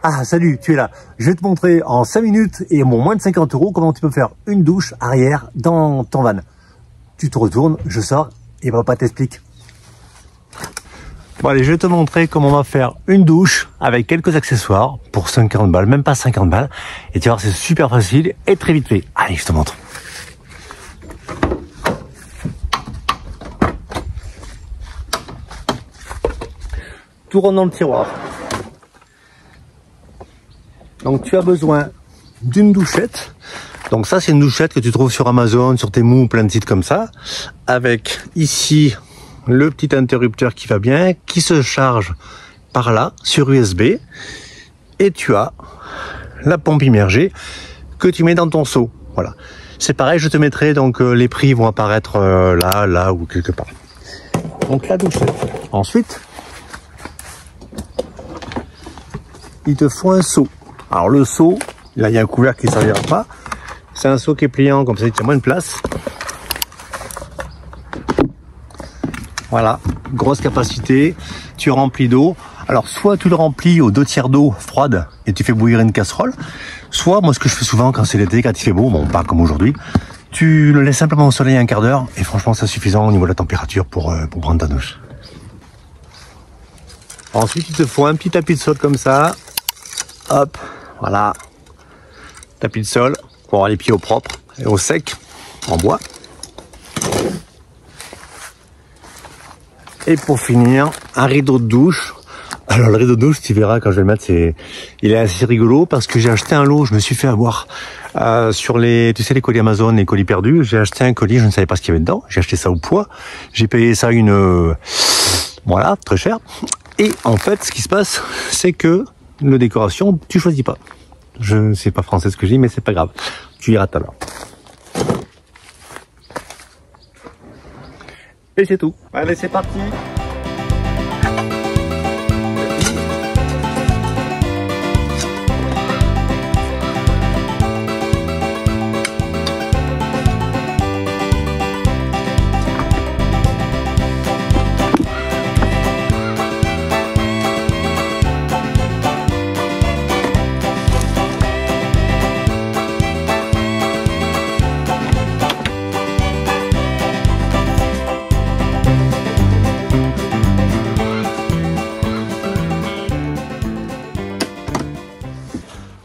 Ah, salut, tu es là. Je vais te montrer en 5 minutes et moins de 50 € comment tu peux faire une douche arrière dans ton van. Tu te retournes, je sors et papa t'explique. Bon allez, je vais te montrer comment on va faire une douche avec quelques accessoires pour 50 balles, même pas 50 balles. Et tu vas voir, c'est super facile et très vite fait. Allez, je te montre. Tout rentre dans le tiroir. Donc tu as besoin d'une douchette. Donc ça c'est une douchette que tu trouves sur Amazon, sur Temu, plein de sites comme ça. Avec ici le petit interrupteur qui va bien, qui se charge par là sur USB. Et tu as la pompe immergée que tu mets dans ton seau. Voilà. C'est pareil, je te mettrai donc les prix vont apparaître là ou quelque part. Donc la douchette. Ensuite, il te faut un seau. Alors le seau, là il y a un couvercle qui ne servira pas. C'est un seau qui est pliant, comme ça il tient moins de place. Voilà, grosse capacité. Tu remplis d'eau. Alors soit tu le remplis aux 2/3 d'eau froide et tu fais bouillir une casserole. Soit, moi ce que je fais souvent quand c'est l'été, quand il fait beau, bon pas comme aujourd'hui, tu le laisses simplement au soleil un quart d'heure et franchement c'est suffisant au niveau de la température pour prendre ta douche. Ensuite il te faut un petit tapis de sol comme ça. Hop, voilà, tapis de sol pour avoir les pieds au propre et au sec, en bois. Et pour finir, un rideau de douche. Alors le rideau de douche, tu verras quand je vais le mettre, il est assez rigolo parce que j'ai acheté un lot, je me suis fait avoir sur les, tu sais les colis Amazon, les colis perdus. J'ai acheté un colis, je ne savais pas ce qu'il y avait dedans. J'ai acheté ça au poids. J'ai payé ça voilà, très cher. Et en fait, ce qui se passe, c'est que le décoration, tu choisis pas. Je ne sais pas français ce que je dis, mais c'est pas grave. Tu iras tout à l'heure. Et c'est tout. Allez, c'est parti.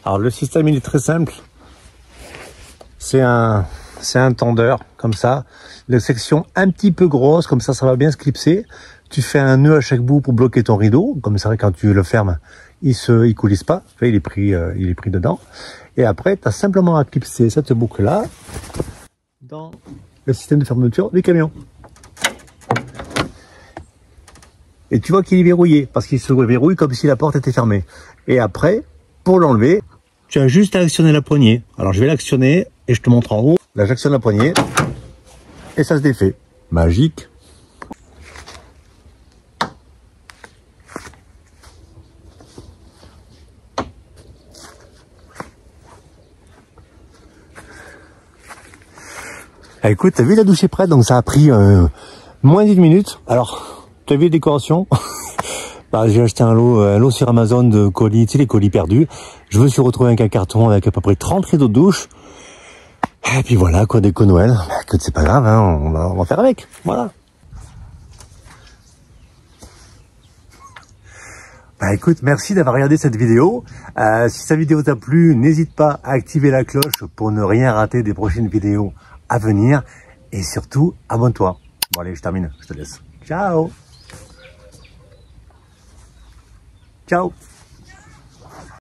Alors le système il est très simple, c'est un tendeur comme ça, les sections un petit peu grosses, comme ça va bien se clipser. Tu fais un nœud à chaque bout pour bloquer ton rideau, comme ça quand tu le fermes, il coulisse pas, il est pris dedans. Et après tu as simplement à clipser cette boucle là dans le système de fermeture du camion. Et tu vois qu'il est verrouillé, parce qu'il se verrouille comme si la porte était fermée. Et après, pour l'enlever, tu as juste à actionner la poignée. Alors je vais l'actionner et je te montre en haut. Là j'actionne la poignée et ça se défait. Magique. Ah, écoute, t'as vu, la douche est prête, donc ça a pris moins d'1 minute. Alors, t'as vu les décorations? Bah, j'ai acheté un lot sur Amazon de colis, tu sais, les colis perdus. Je me suis retrouvé avec un carton avec à peu près 30 rideaux de douche. Et puis voilà, quoi, déco Noël. Bah, écoute, c'est pas grave, hein, on va faire avec. Voilà. Bah écoute, merci d'avoir regardé cette vidéo. Si cette vidéo t'a plu, n'hésite pas à activer la cloche pour ne rien rater des prochaines vidéos à venir. Et surtout, abonne-toi. Bon allez, je termine, je te laisse. Ciao. Ciao.